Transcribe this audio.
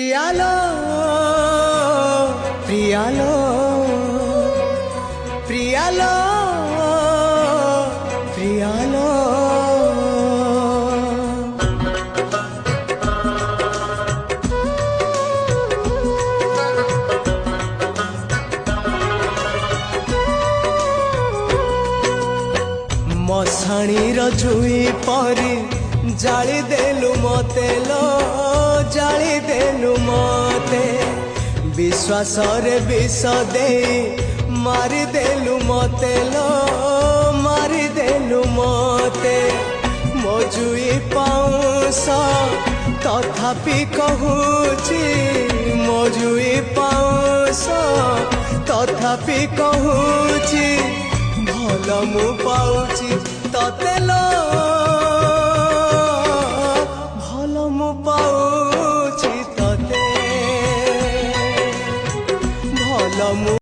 প্রিয়ালো প্রিয়ালো প্রিয়ালো প্রিয়ালো मशाणीर जुई परी जाली देलु मते लो जाली देलु मते विश्वास रे विष दे मारी देलु मते लो मारी देलु मते मो जुई पाउस तथापि कहूची मो जुई पाउस तथापि कहूची भल मु पाउची तते लो भल मु पाउची तते भल मु